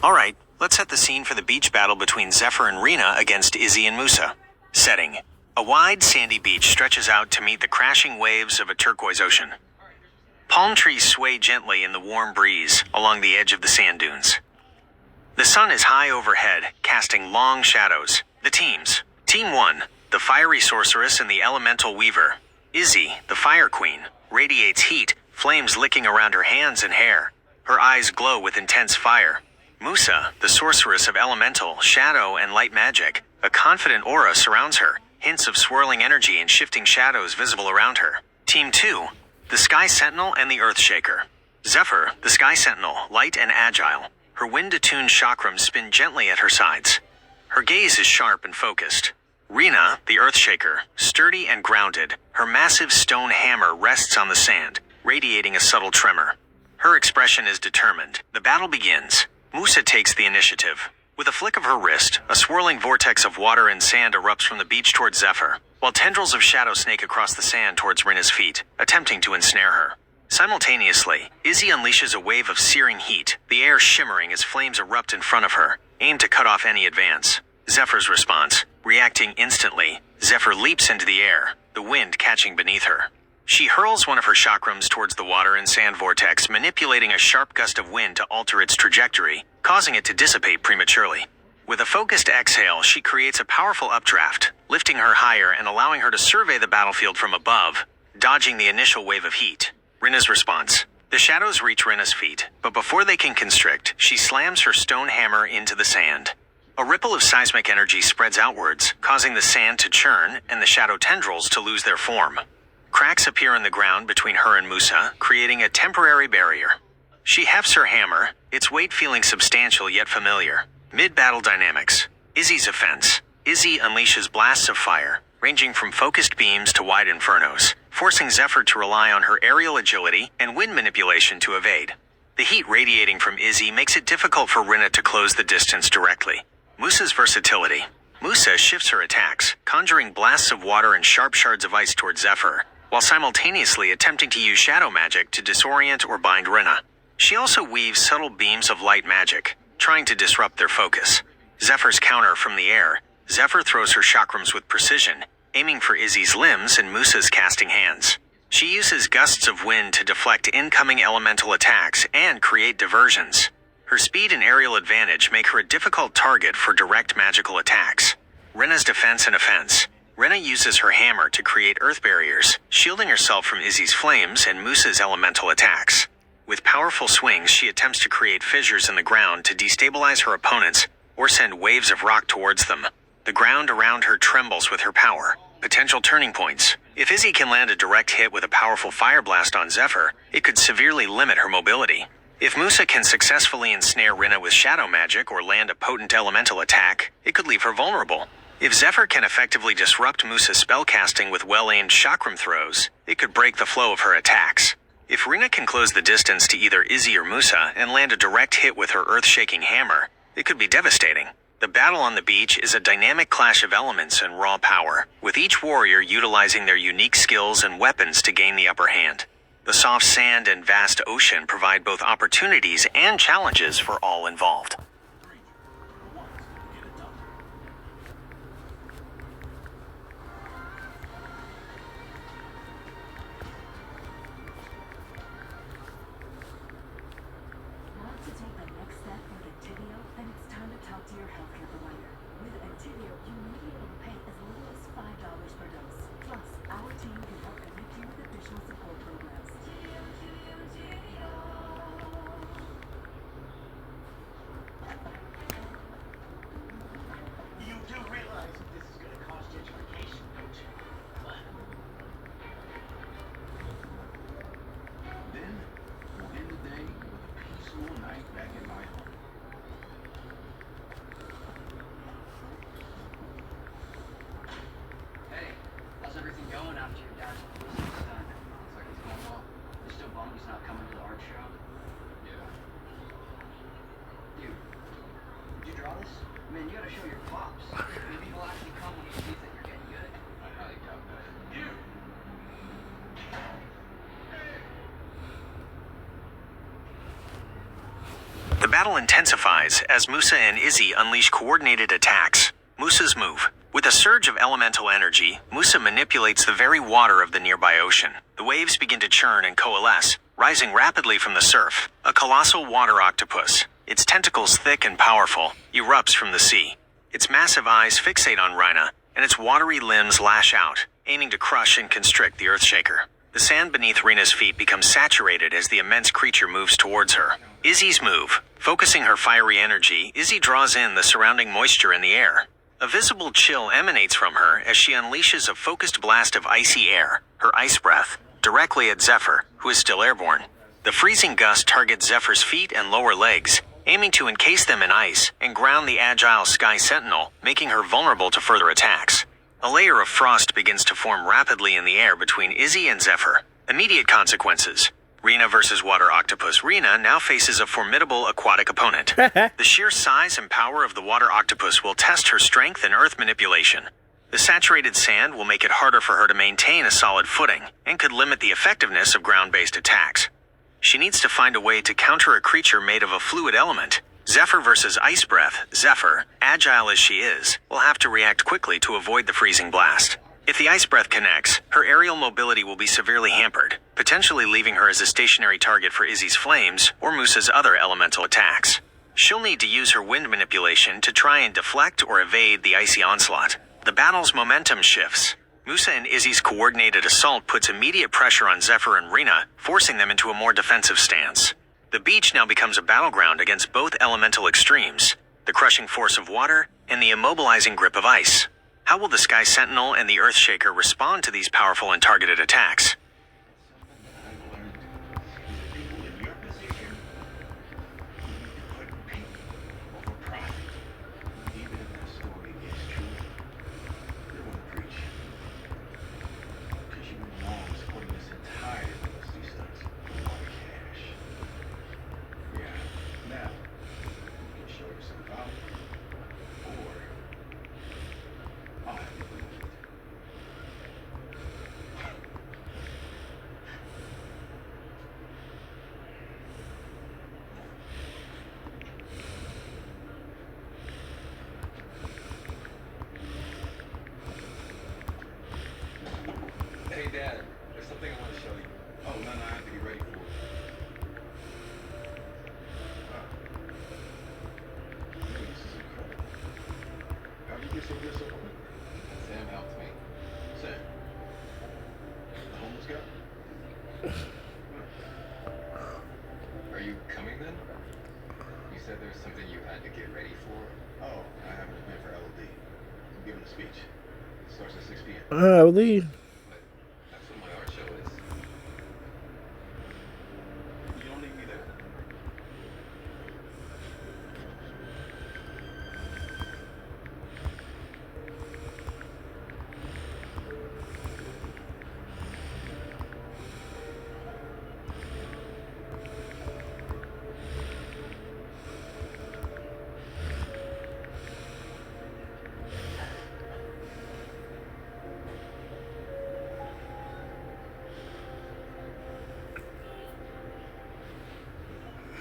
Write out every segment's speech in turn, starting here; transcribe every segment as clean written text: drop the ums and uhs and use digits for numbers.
Alright, let's set the scene for the beach battle between Zephyr and Rena against Izzy and Musa. Setting. A wide, sandy beach stretches out to meet the crashing waves of a turquoise ocean. Palm trees sway gently in the warm breeze along the edge of the sand dunes. The sun is high overhead, casting long shadows. The teams. Team 1, the fiery sorceress and the elemental weaver. Izzy, the fire queen, radiates heat, flames licking around her hands and hair. Her eyes glow with intense fire. Musa, the sorceress of elemental, shadow, and light magic. A confident aura surrounds her, hints of swirling energy and shifting shadows visible around her. Team 2, the Sky Sentinel and the Earth Shaker. Zephyr, the Sky Sentinel, light and agile. Her wind-attuned chakrams spin gently at her sides. Her gaze is sharp and focused. Rena, the Earth Shaker, sturdy and grounded. Her massive stone hammer rests on the sand, radiating a subtle tremor. Her expression is determined. The battle begins. Musa takes the initiative. With a flick of her wrist, a swirling vortex of water and sand erupts from the beach towards Zephyr, while tendrils of shadow snake across the sand towards Rena's feet, attempting to ensnare her. Simultaneously, Izzy unleashes a wave of searing heat, the air shimmering as flames erupt in front of her, aimed to cut off any advance. Zephyr's response. Reacting instantly, Zephyr leaps into the air, the wind catching beneath her. She hurls one of her chakrams towards the water and sand vortex, manipulating a sharp gust of wind to alter its trajectory, causing it to dissipate prematurely. With a focused exhale, she creates a powerful updraft, lifting her higher and allowing her to survey the battlefield from above, dodging the initial wave of heat. Rena's response. The shadows reach Rena's feet, but before they can constrict, she slams her stone hammer into the sand. A ripple of seismic energy spreads outwards, causing the sand to churn and the shadow tendrils to lose their form. Cracks appear in the ground between her and Musa, creating a temporary barrier. She hefts her hammer, its weight feeling substantial yet familiar. Mid-battle dynamics. Izzy's offense. Izzy unleashes blasts of fire, ranging from focused beams to wide infernos, forcing Zephyr to rely on her aerial agility and wind manipulation to evade. The heat radiating from Izzy makes it difficult for Rena to close the distance directly. Musa's versatility. Musa shifts her attacks, conjuring blasts of water and sharp shards of ice towards Zephyr, while simultaneously attempting to use shadow magic to disorient or bind Rena. She also weaves subtle beams of light magic, trying to disrupt their focus. Zephyr's counter from the air. Zephyr throws her chakrams with precision, aiming for Izzy's limbs and Musa's casting hands. She uses gusts of wind to deflect incoming elemental attacks and create diversions. Her speed and aerial advantage make her a difficult target for direct magical attacks. Rena's defense and offense. Rena uses her hammer to create earth barriers, shielding herself from Izzy's flames and Musa's elemental attacks. With powerful swings, she attempts to create fissures in the ground to destabilize her opponents or send waves of rock towards them. The ground around her trembles with her power. Potential turning points. If Izzy can land a direct hit with a powerful fire blast on Zephyr, it could severely limit her mobility. If Musa can successfully ensnare Rena with shadow magic or land a potent elemental attack, it could leave her vulnerable. If Zephyr can effectively disrupt Musa's spellcasting with well-aimed chakram throws, it could break the flow of her attacks. If Rena can close the distance to either Izzy or Musa and land a direct hit with her earth-shaking hammer, it could be devastating. The battle on the beach is a dynamic clash of elements and raw power, with each warrior utilizing their unique skills and weapons to gain the upper hand. The soft sand and vast ocean provide both opportunities and challenges for all involved. Man, you gotta show your pops. Maybe he'll actually come when he sees that you're getting good. I highly doubt that. You! The battle intensifies as Musa and Izzy unleash coordinated attacks. Musa's move. With a surge of elemental energy, Musa manipulates the very water of the nearby ocean. The waves begin to churn and coalesce, rising rapidly from the surf. A colossal water octopus, its tentacles thick and powerful, erupts from the sea. Its massive eyes fixate on Rhina, and its watery limbs lash out, aiming to crush and constrict the Earthshaker. The sand beneath Rhina's feet becomes saturated as the immense creature moves towards her. Izzy's move. Focusing her fiery energy, Izzy draws in the surrounding moisture in the air. A visible chill emanates from her as she unleashes a focused blast of icy air, her ice breath, directly at Zephyr, who is still airborne. The freezing gust targets Zephyr's feet and lower legs, aiming to encase them in ice and ground the agile Sky Sentinel, making her vulnerable to further attacks. A layer of frost begins to form rapidly in the air between Izzy and Zephyr. Immediate consequences. Rhina versus Water Octopus. Rhina now faces a formidable aquatic opponent. The sheer size and power of the Water Octopus will test her strength and earth manipulation. The saturated sand will make it harder for her to maintain a solid footing and could limit the effectiveness of ground-based attacks. She needs to find a way to counter a creature made of a fluid element. Zephyr versus Ice Breath. Zephyr, agile as she is, will have to react quickly to avoid the freezing blast. If the Ice Breath connects, her aerial mobility will be severely hampered, potentially leaving her as a stationary target for Izzy's flames or Musa's other elemental attacks. She'll need to use her wind manipulation to try and deflect or evade the icy onslaught. The battle's momentum shifts. Musa and Izzy's coordinated assault puts immediate pressure on Zephyr and Rhina, forcing them into a more defensive stance. The beach now becomes a battleground against both elemental extremes, the crushing force of water and the immobilizing grip of ice. How will the Sky Sentinel and the Earthshaker respond to these powerful and targeted attacks? Hey Dad, there's something I want to show you. Oh, no, I have to get ready for it. Hey, this is incredible. How did you get so good so quick? Sam helped me. Sam? The homeless guy? Are you coming then? You said there's something you had to get ready for? Oh, I have an event for LOD. I'm giving a speech. It starts at 6 p.m. I believe. That's what my art show is. You don't need me there.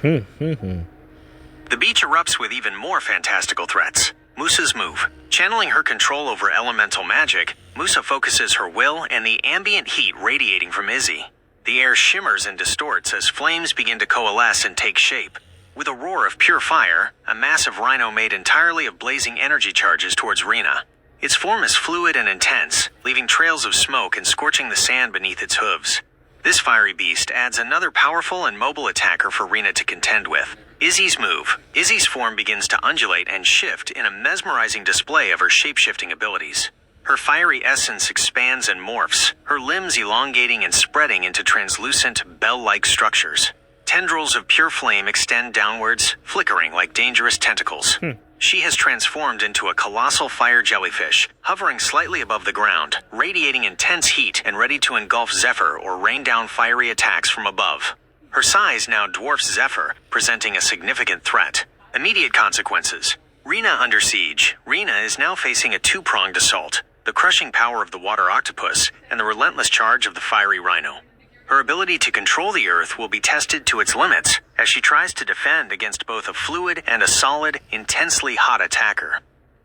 The beach erupts with even more fantastical threats. Musa's move. Channeling her control over elemental magic, Musa focuses her will and the ambient heat radiating from Izzy. The air shimmers and distorts as flames begin to coalesce and take shape. With a roar of pure fire, a massive rhino made entirely of blazing energy charges towards Rhina. Its form is fluid and intense, leaving trails of smoke and scorching the sand beneath its hooves. This fiery beast adds another powerful and mobile attacker for Rhina to contend with. Izzy's move. Izzy's form begins to undulate and shift in a mesmerizing display of her shape-shifting abilities. Her fiery essence expands and morphs, her limbs elongating and spreading into translucent, bell-like structures. Tendrils of pure flame extend downwards, flickering like dangerous tentacles. She has transformed into a colossal fire jellyfish, hovering slightly above the ground, radiating intense heat and ready to engulf Zephyr or rain down fiery attacks from above. Her size now dwarfs Zephyr, presenting a significant threat. Immediate consequences. Rhina under siege. Rhina is now facing a two-pronged assault, the crushing power of the water octopus and the relentless charge of the fiery rhino. Her ability to control the earth will be tested to its limits, as she tries to defend against both a fluid and a solid, intensely hot attacker.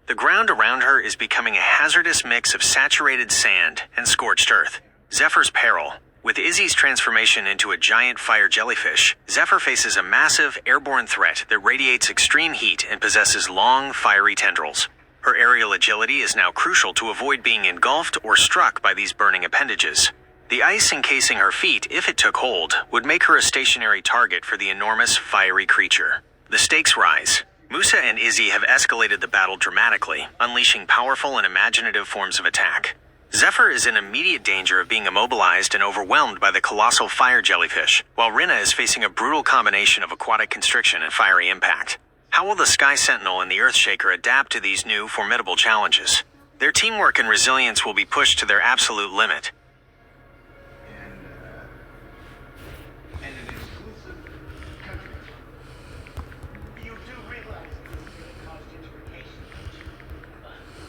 The ground around her is becoming a hazardous mix of saturated sand and scorched earth. Zephyr's peril. With Izzy's transformation into a giant fire jellyfish, Zephyr faces a massive, airborne threat that radiates extreme heat and possesses long, fiery tendrils. Her aerial agility is now crucial to avoid being engulfed or struck by these burning appendages. The ice encasing her feet, if it took hold, would make her a stationary target for the enormous, fiery creature. The stakes rise. Musa and Izzy have escalated the battle dramatically, unleashing powerful and imaginative forms of attack. Zephyr is in immediate danger of being immobilized and overwhelmed by the colossal fire jellyfish, while Rina is facing a brutal combination of aquatic constriction and fiery impact. How will the Sky Sentinel and the Earthshaker adapt to these new, formidable challenges? Their teamwork and resilience will be pushed to their absolute limit. And an exclusive country. You do realize this is going to cause gentrification, don't you?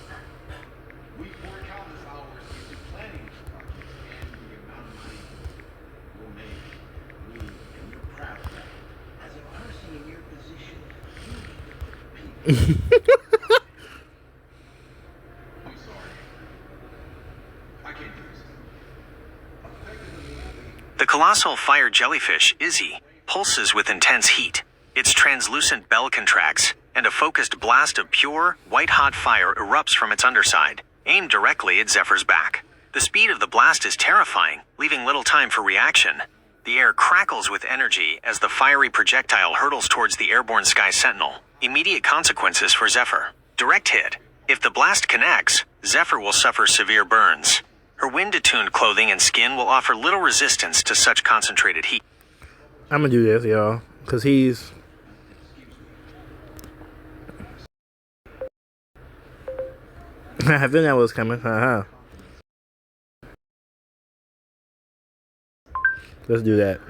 We pour countless hours into planning this project, and the amount of money we'll make, and you're proud of that. As a person in your position, you need to put people. I'm sorry. I can't do this. The colossal fire jellyfish, Izzy, pulses with intense heat. Its translucent bell contracts, and a focused blast of pure, white-hot fire erupts from its underside, aimed directly at Zephyr's back. The speed of the blast is terrifying, leaving little time for reaction. The air crackles with energy as the fiery projectile hurtles towards the airborne Sky Sentinel. Immediate consequences for Zephyr. Direct hit. If the blast connects, Zephyr will suffer severe burns. Her wind-attuned clothing and skin will offer little resistance to such concentrated heat. I'm gonna do this, y'all, because he's... I knew that was coming, Let's do that.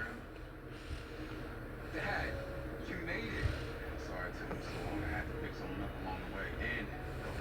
Dad, you made it. Sorry it took me so long. I had to pick someone up along the way,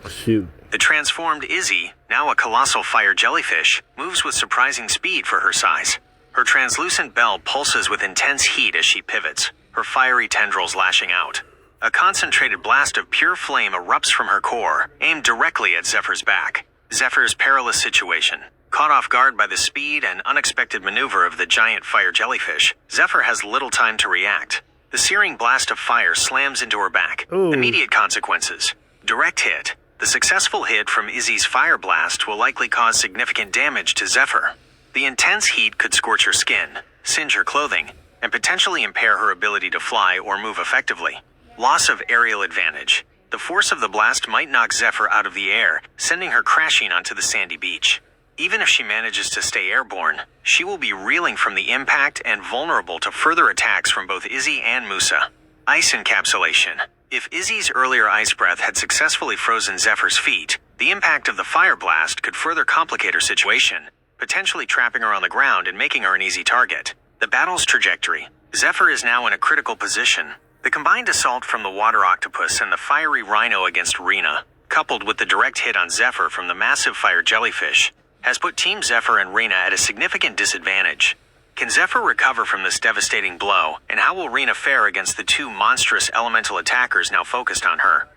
and Shoot. The transformed Izzy, now a colossal fire jellyfish, moves with surprising speed for her size. Her translucent bell pulses with intense heat as she pivots, her fiery tendrils lashing out. A concentrated blast of pure flame erupts from her core, aimed directly at Zephyr's back. Zephyr's perilous situation. Caught off guard by the speed and unexpected maneuver of the giant fire jellyfish, Zephyr has little time to react. The searing blast of fire slams into her back. Ooh. Immediate consequences. Direct hit. The successful hit from Izzy's fire blast will likely cause significant damage to Zephyr. The intense heat could scorch her skin, singe her clothing, and potentially impair her ability to fly or move effectively. Loss of aerial advantage. The force of the blast might knock Zephyr out of the air, sending her crashing onto the sandy beach. Even if she manages to stay airborne, she will be reeling from the impact and vulnerable to further attacks from both Izzy and Musa. Ice encapsulation. If Izzy's earlier ice breath had successfully frozen Zephyr's feet, the impact of the fire blast could further complicate her situation, potentially trapping her on the ground and making her an easy target. The battle's trajectory. Zephyr is now in a critical position. The combined assault from the water octopus and the fiery rhino against Rina, coupled with the direct hit on Zephyr from the massive fire jellyfish, has put Team Zephyr and Rina at a significant disadvantage. Can Zephyr recover from this devastating blow, and how will Rina fare against the two monstrous elemental attackers now focused on her?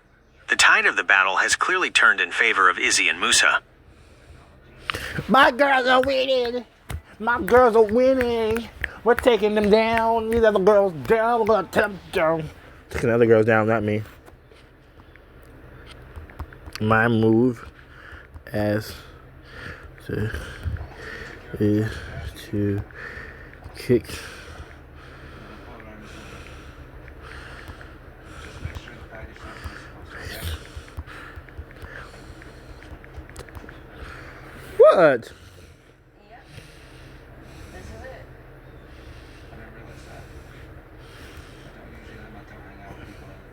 The tide of the battle has clearly turned in favor of Izzy and Musa. My girls are winning! My girls are winning! We're taking them down. These other girls down. We're gonna take them down. Taking other girls down, not me. My move as is to kick. What? Yep. This is it.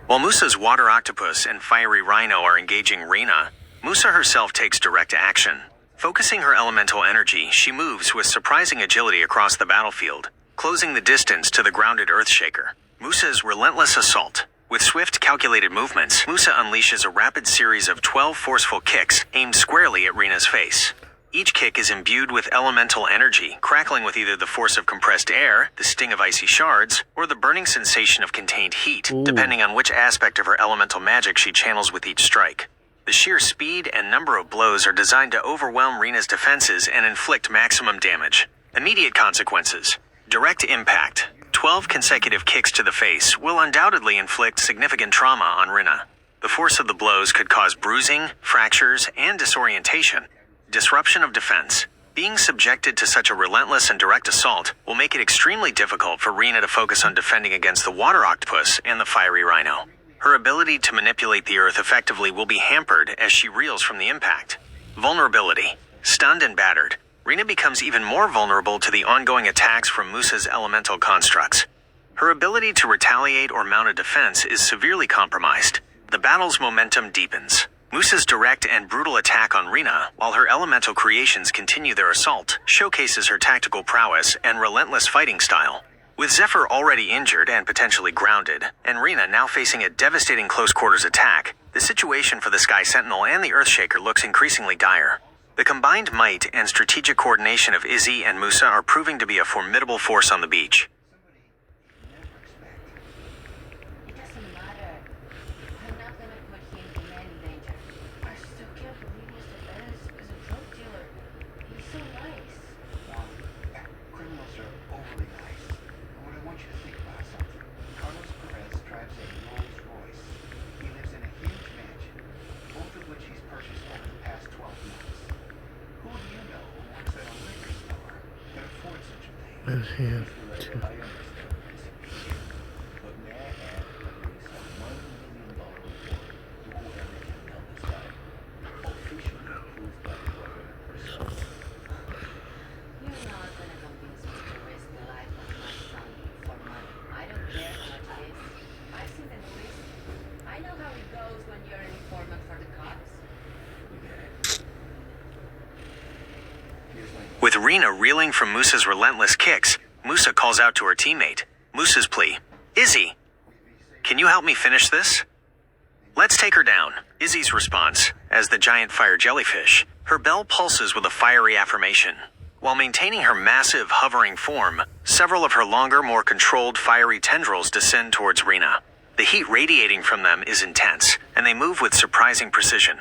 While Musa's water octopus and fiery rhino are engaging Rina, Musa herself takes direct action. Focusing her elemental energy, she moves with surprising agility across the battlefield, closing the distance to the grounded Earthshaker. Musa's relentless assault. With swift, calculated movements, Musa unleashes a rapid series of 12 forceful kicks aimed squarely at Rina's face. Each kick is imbued with elemental energy, crackling with either the force of compressed air, the sting of icy shards, or the burning sensation of contained heat, depending on which aspect of her elemental magic she channels with each strike. The sheer speed and number of blows are designed to overwhelm Rina's defenses and inflict maximum damage. Immediate consequences. Direct impact. 12 consecutive kicks to the face will undoubtedly inflict significant trauma on Rina. The force of the blows could cause bruising, fractures, and disorientation. Disruption of defense. Being subjected to such a relentless and direct assault will make it extremely difficult for Rina to focus on defending against the water octopus and the fiery rhino. Her ability to manipulate the earth effectively will be hampered as she reels from the impact. Vulnerability. Stunned and battered, Rina becomes even more vulnerable to the ongoing attacks from Musa's elemental constructs. Her ability to retaliate or mount a defense is severely compromised. The battle's momentum deepens. Musa's direct and brutal attack on Rina, while her elemental creations continue their assault, showcases her tactical prowess and relentless fighting style. With Zephyr already injured and potentially grounded, and Rina now facing a devastating close-quarters attack, the situation for the Sky Sentinel and the Earthshaker looks increasingly dire. The combined might and strategic coordination of Izzy and Musa are proving to be a formidable force on the beach. It doesn't matter. I'm not gonna put him in any danger. I still can't believe Mr. Perez is a drug dealer. He's so nice. Criminals are overly nice. But I want you to think about something. Carlos Perez drives a Rolls Royce. He lives in a huge mansion, both of which he's purchased over the past 12 months. Who do you know who works at a liquor store that affords such a thing? Is here. I understand. But may I add that there is a $1 million reward to whoever can tell this guy. Officially approved by the government herself. You're not gonna convince me to risk the life of my son for money. I don't care how much it is. I've seen the movies. I know how it goes when you're an informant for the cops. With Rina reeling from Musa's relentless kicks, Musa calls out to her teammate. Musa's plea. Izzy, can you help me finish this? Let's take her down. Izzy's response. As the giant fire jellyfish, her bell pulses with a fiery affirmation. While maintaining her massive, hovering form, several of her longer, more controlled, fiery tendrils descend towards Rina. The heat radiating from them is intense, and they move with surprising precision.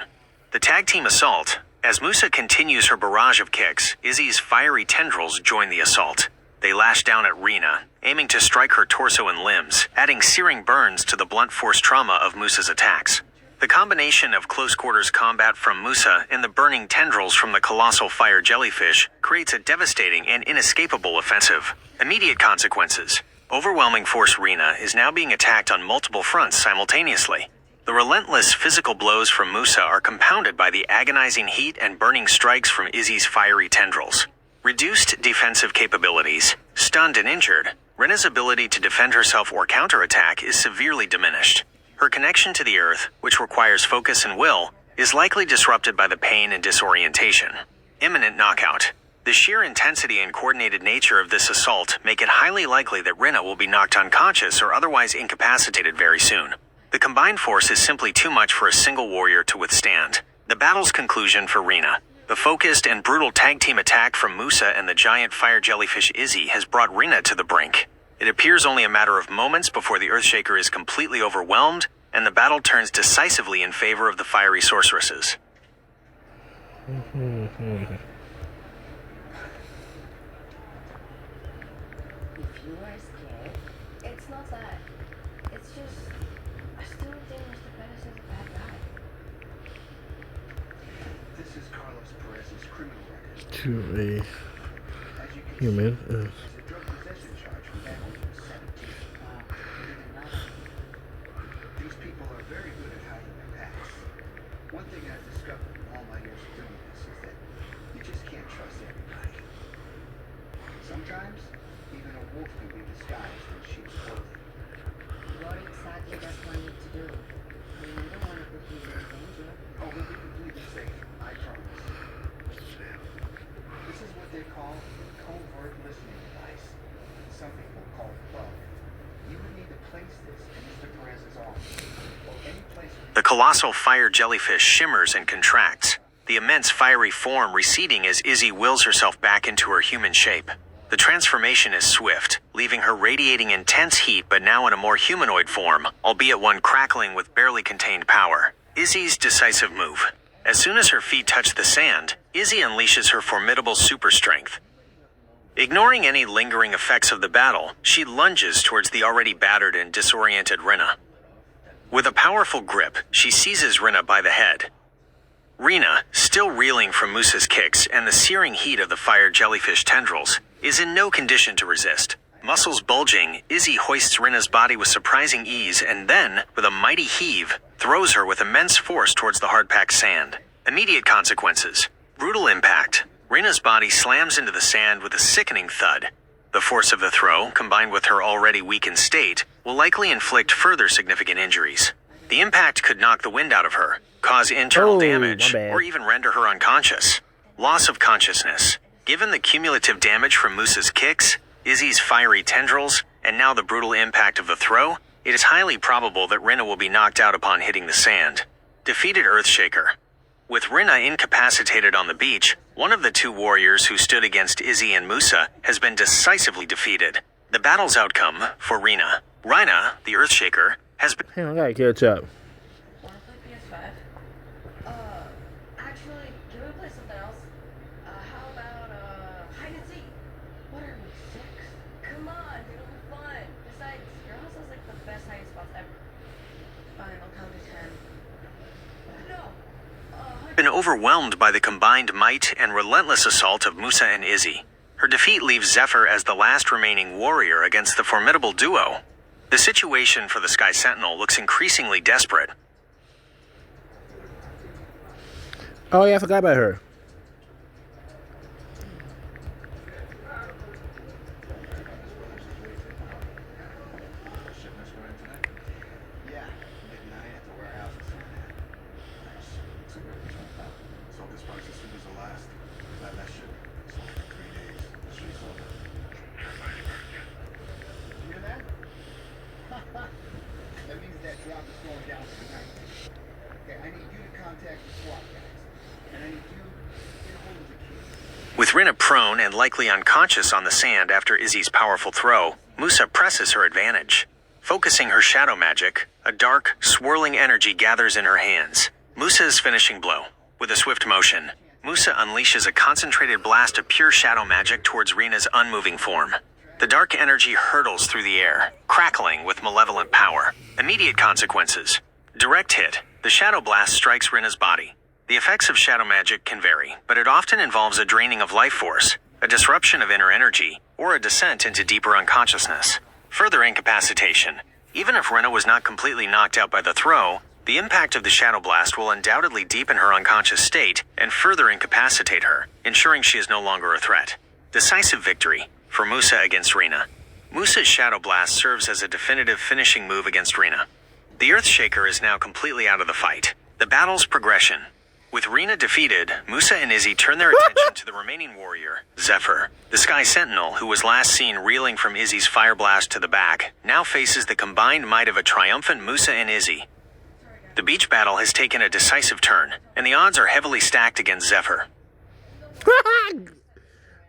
The tag team assault. As Musa continues her barrage of kicks, Izzy's fiery tendrils join the assault. They lash down at Rina, aiming to strike her torso and limbs, adding searing burns to the blunt force trauma of Musa's attacks. The combination of close-quarters combat from Musa and the burning tendrils from the colossal fire jellyfish creates a devastating and inescapable offensive. Immediate consequences. Overwhelming force Rina is now being attacked on multiple fronts simultaneously. The relentless physical blows from Musa are compounded by the agonizing heat and burning strikes from Izzy's fiery tendrils. Reduced defensive capabilities, stunned and injured, Rina's ability to defend herself or counterattack is severely diminished. Her connection to the earth, which requires focus and will, is likely disrupted by the pain and disorientation. Imminent knockout. The sheer intensity and coordinated nature of this assault make it highly likely that Rina will be knocked unconscious or otherwise incapacitated very soon. The combined force is simply too much for a single warrior to withstand. The battle's conclusion for Rina. The focused and brutal tag team attack from Musa and the giant fire jellyfish Izzy has brought Rina to the brink. It appears only a matter of moments before the Earthshaker is completely overwhelmed, and the battle turns decisively in favor of the fiery sorceresses. If you are scared, it's not that. It's just, I still think Mr. Perez is a bad guy. This is Carlos Perez's criminal record. To a As you can human. see, there's a drug possession charge from back when he was 17. These people are very good at hiding their past. One thing I've discovered in all my years of doing this is that you just can't trust everybody. Sometimes, even a wolf can be disguised in sheep's clothing. What exactly does one need to do? I mean, I don't want to put you in danger. Oh, we'll be completely safe, I promise. This is what they call a covert listening device. Some people call it bug. You would need to place this in Mr. Perez's office, or any place. The colossal fire jellyfish shimmers and contracts. the immense fiery form receding as Izzy wills herself back into her human shape. The transformation is swift, leaving her radiating intense heat but now in a more humanoid form, albeit one crackling with barely contained power. Izzy's decisive move. As soon as her feet touch the sand, Izzy unleashes her formidable super strength. Ignoring any lingering effects of the battle, she lunges towards the already battered and disoriented Rina. With a powerful grip, she seizes Rina by the head. Rina, still reeling from Musa's kicks and the searing heat of the fire jellyfish tendrils, is in no condition to resist. Muscles bulging, Izzy hoists Rina's body with surprising ease and then, with a mighty heave, throws her with immense force towards the hard-packed sand. Immediate consequences. Brutal impact. Rina's body slams into the sand with a sickening thud. The force of the throw, combined with her already weakened state, will likely inflict further significant injuries. The impact could knock the wind out of her, cause internal damage, or even render her unconscious. Loss of consciousness. Given the cumulative damage from Musa's kicks, Izzy's fiery tendrils, and now the brutal impact of the throw, it is highly probable that Rina will be knocked out upon hitting the sand. Defeated Earthshaker. With Rina incapacitated on the beach, one of the two warriors who stood against Izzy and Musa has been decisively defeated. The battle's outcome, for Rina, the Earthshaker, has been... Hang on, I gotta catch up. Wanna play PS5? Actually, can we play something else? How about, hide and seek? What are we, 6? Come on, dude, it'll be fun. Besides, your house has like the best hiding spots ever. Fine, I'll count to 10. No! been overwhelmed by the combined might and relentless assault of Musa and Izzy. Her defeat leaves Zephyr as the last remaining warrior against the formidable duo. The situation for the Sky Sentinel looks increasingly desperate. Oh yeah, I forgot about her. Yeah, midnight at the warehouse in Suriname. Nice. Sold this box as soon as the last. Glad that shit sold for 3 days. The street's over. You hear that? That means that drop is going down tonight. Okay, I need you to contact the SWAT guys. And I need you to get a hold of the kid. With Rina prone and likely unconscious on the sand after Izzy's powerful throw, Musa presses her advantage. Focusing her shadow magic, a dark, swirling energy gathers in her hands. Musa's finishing blow. With a swift motion, Musa unleashes a concentrated blast of pure shadow magic towards Rina's unmoving form. The dark energy hurtles through the air, crackling with malevolent power. Immediate consequences. Direct hit. The shadow blast strikes Rina's body. The effects of shadow magic can vary, but it often involves a draining of life force, a disruption of inner energy, or a descent into deeper unconsciousness. Further incapacitation. Even if Rina was not completely knocked out by the throw, the impact of the shadow blast will undoubtedly deepen her unconscious state and further incapacitate her, ensuring she is no longer a threat. Decisive victory for Musa against Rina. Musa's shadow blast serves as a definitive finishing move against Rina. The Earthshaker is now completely out of the fight. The battle's progression. With Rina defeated, Musa and Izzy turn their attention to the remaining warrior, Zephyr. The Sky Sentinel, who was last seen reeling from Izzy's fire blast to the back, now faces the combined might of a triumphant Musa and Izzy. The beach battle has taken a decisive turn, and the odds are heavily stacked against Zephyr.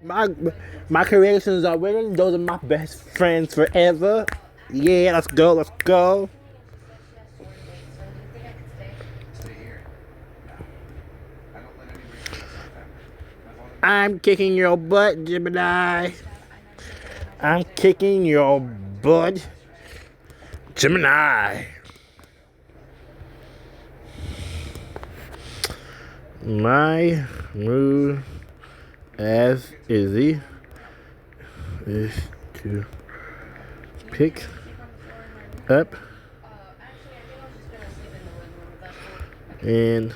my creations are winning. Those are my best friends forever. Yeah, let's go, let's go. Stay here. I don't let anybody see us sometime. I'm kicking your butt, Gemini. I'm kicking your butt, Gemini. My move as Izzy is to pick up and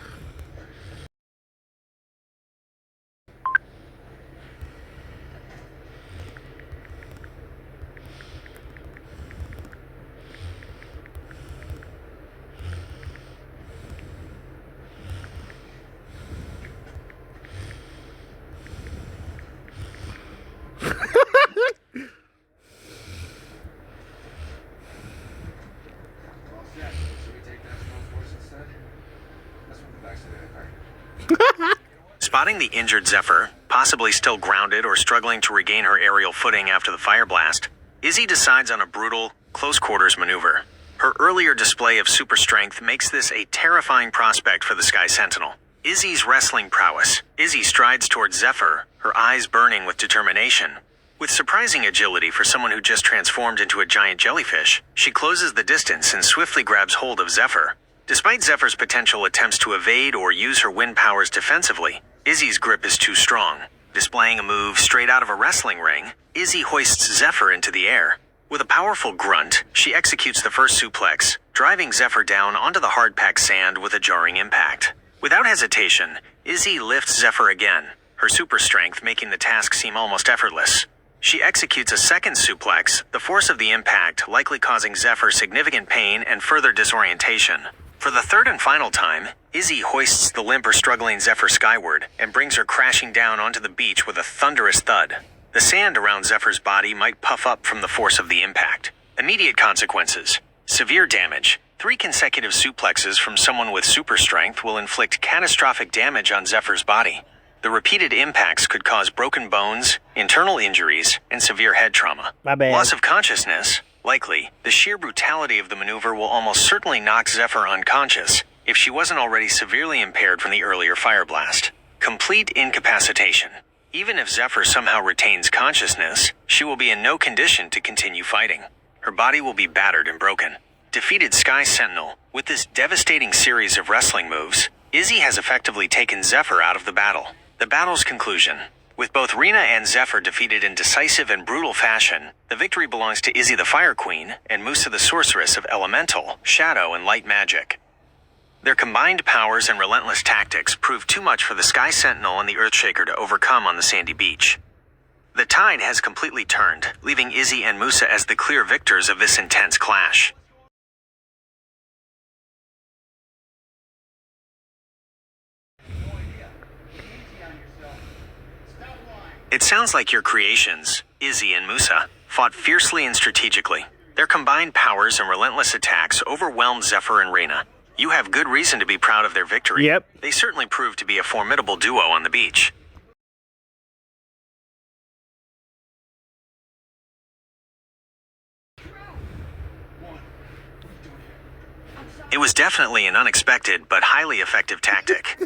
Well said. Should we take that Rolls Royce instead? Let's move back to the car. Spotting the injured Zephyr, possibly still grounded or struggling to regain her aerial footing after the fire blast, Izzy decides on a brutal, close-quarters maneuver. Her earlier display of super strength makes this a terrifying prospect for the Sky Sentinel. Izzy's wrestling prowess. Izzy strides towards Zephyr, her eyes burning with determination. With surprising agility for someone who just transformed into a giant jellyfish, she closes the distance and swiftly grabs hold of Zephyr. Despite Zephyr's potential attempts to evade or use her wind powers defensively, Izzy's grip is too strong. Displaying a move straight out of a wrestling ring, Izzy hoists Zephyr into the air. With a powerful grunt, she executes the first suplex, driving Zephyr down onto the hard-packed sand with a jarring impact. Without hesitation, Izzy lifts Zephyr again, her super strength making the task seem almost effortless. She executes a second suplex, the force of the impact likely causing Zephyr significant pain and further disorientation. For the third and final time, Izzy hoists the limp or struggling Zephyr skyward and brings her crashing down onto the beach with a thunderous thud. The sand around Zephyr's body might puff up from the force of the impact. Immediate consequences. Severe damage. 3 consecutive suplexes from someone with super strength will inflict catastrophic damage on Zephyr's body. The repeated impacts could cause broken bones, internal injuries, and severe head trauma. My bad. Loss of consciousness. Likely, the sheer brutality of the maneuver will almost certainly knock Zephyr unconscious if she wasn't already severely impaired from the earlier fire blast. Complete incapacitation. Even if Zephyr somehow retains consciousness, she will be in no condition to continue fighting. Her body will be battered and broken. Defeated Sky Sentinel, with this devastating series of wrestling moves, Izzy has effectively taken Zephyr out of the battle. The battle's conclusion. With both Rina and Zephyr defeated in decisive and brutal fashion, the victory belongs to Izzy the Fire Queen and Musa the Sorceress of Elemental, Shadow, and Light Magic. Their combined powers and relentless tactics proved too much for the Sky Sentinel and the Earthshaker to overcome on the sandy beach. The tide has completely turned, leaving Izzy and Musa as the clear victors of this intense clash. It sounds like your creations, Izzy and Musa, fought fiercely and strategically. Their combined powers and relentless attacks overwhelmed Zephyr and Rina. You have good reason to be proud of their victory. Yep. They certainly proved to be a formidable duo on the beach. It was definitely an unexpected but highly effective tactic.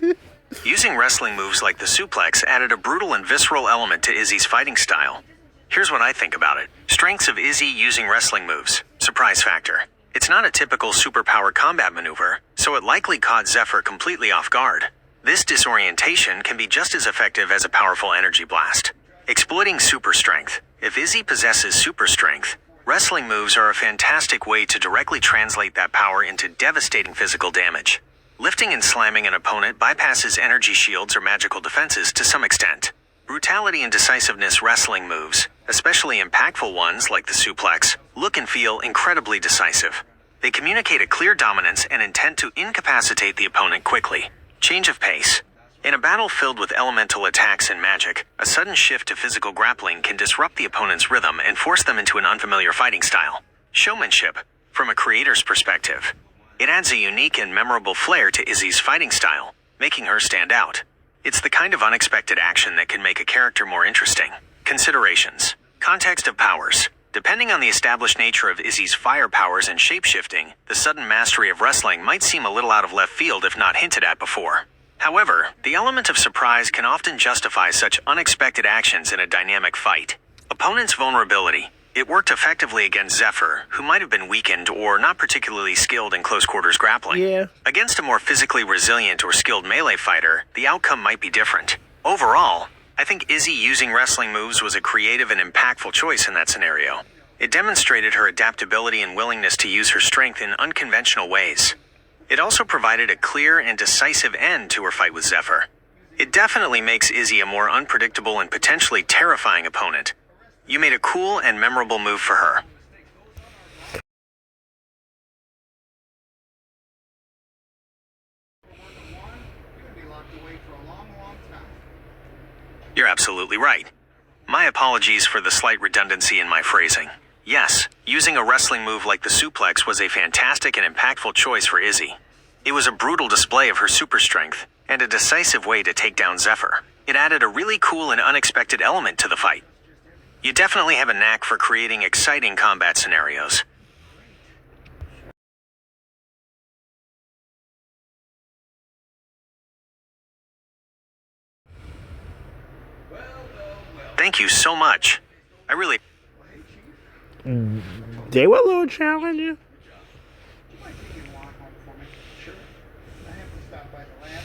Using wrestling moves like the suplex added a brutal and visceral element to Izzy's fighting style. Here's what I think about it. Strengths of Izzy using wrestling moves. Surprise factor. It's not a typical superpower combat maneuver, so it likely caught Zephyr completely off guard. This disorientation can be just as effective as a powerful energy blast. Exploiting super strength. If Izzy possesses super strength, wrestling moves are a fantastic way to directly translate that power into devastating physical damage. Lifting and slamming an opponent bypasses energy shields or magical defenses to some extent. Brutality and decisiveness wrestling moves, especially impactful ones like the suplex, look and feel incredibly decisive. They communicate a clear dominance and intent to incapacitate the opponent quickly. Change of pace. In a battle filled with elemental attacks and magic, a sudden shift to physical grappling can disrupt the opponent's rhythm and force them into an unfamiliar fighting style. Showmanship. From a creator's perspective, it adds a unique and memorable flair to Izzy's fighting style, making her stand out. It's the kind of unexpected action that can make a character more interesting. Considerations. Context of powers. Depending on the established nature of Izzy's fire powers and shapeshifting, the sudden mastery of wrestling might seem a little out of left field if not hinted at before. However, the element of surprise can often justify such unexpected actions in a dynamic fight. Opponent's vulnerability. It worked effectively against Zephyr, who might have been weakened or not particularly skilled in close-quarters grappling. Yeah. Against a more physically resilient or skilled melee fighter, the outcome might be different. Overall, I think Izzy using wrestling moves was a creative and impactful choice in that scenario. It demonstrated her adaptability and willingness to use her strength in unconventional ways. It also provided a clear and decisive end to her fight with Zephyr. It definitely makes Izzy a more unpredictable and potentially terrifying opponent. You made a cool and memorable move for her. You're absolutely right. My apologies for the slight redundancy in my phrasing. Yes, using a wrestling move like the suplex was a fantastic and impactful choice for Izzy. It was a brutal display of her super strength, and a decisive way to take down Zephyr. It added a really cool and unexpected element to the fight. You definitely have a knack for creating exciting combat scenarios. Thank you so much. I really... They were a little challenging. You might take a walk home for me? Sure. I have to stop by the lab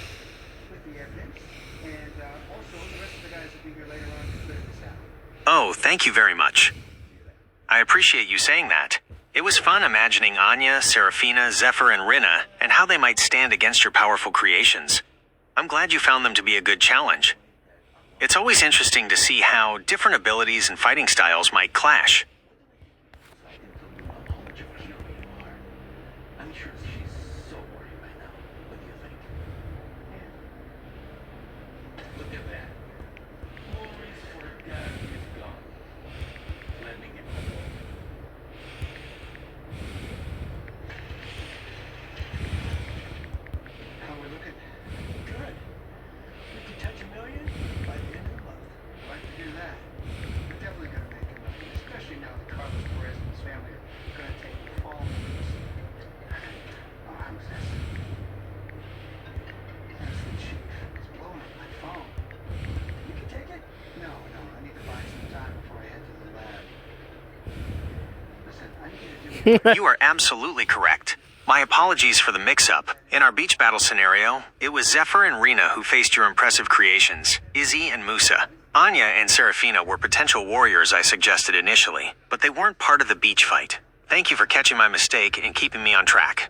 with the evidence, and also the rest of the guys will be here later on to clear this out. Oh, thank you very much. I appreciate you saying that. It was fun imagining Anya, Serafina, Zephyr, and Rinna, and how they might stand against your powerful creations. I'm glad you found them to be a good challenge. It's always interesting to see how different abilities and fighting styles might clash. I'm sure she's so worried right now. What do you think? Look at that. Maurice forgot he's gone. Let me get my phone. How we looking? Good. We could touch $1 million by the end of the month. I'd like to do that. We're definitely going to make a million, especially now that Carlos Perez and his family are going to take the fall for this. Oh, how's this? That's the chief. It's blowing up my phone. You can take it. No, I need to buy some time before I head to the lab. Listen, I need you to do You are absolutely correct. My apologies for the mix-up. In our beach battle scenario, it was Zephyr and Rinna who faced your impressive creations, Izzy and Musa. Anya and Serafina were potential warriors I suggested initially, but they weren't part of the beach fight. Thank you for catching my mistake and keeping me on track.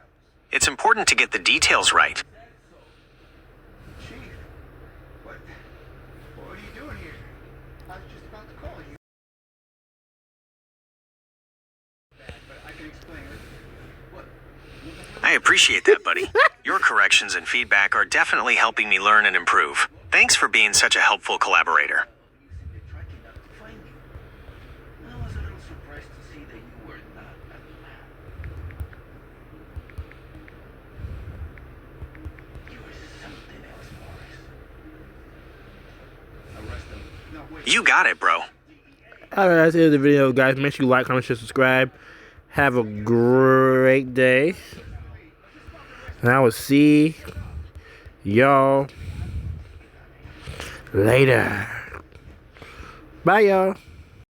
It's important to get the details right. Chief, what are you doing here? I was just about to call you. But I can explain it. What? I appreciate that, buddy. Your corrections and feedback are definitely helping me learn and improve. Thanks for being such a helpful collaborator. They're trying not to find you. I was a little surprised to see that you were not at the lab. You were something else, Morris. Arrest them. No, wait. You got it, bro. Alright, that's the end of the video, guys. Make sure you like, comment, share, subscribe. Have a great day. And I will see y'all later. Bye, y'all.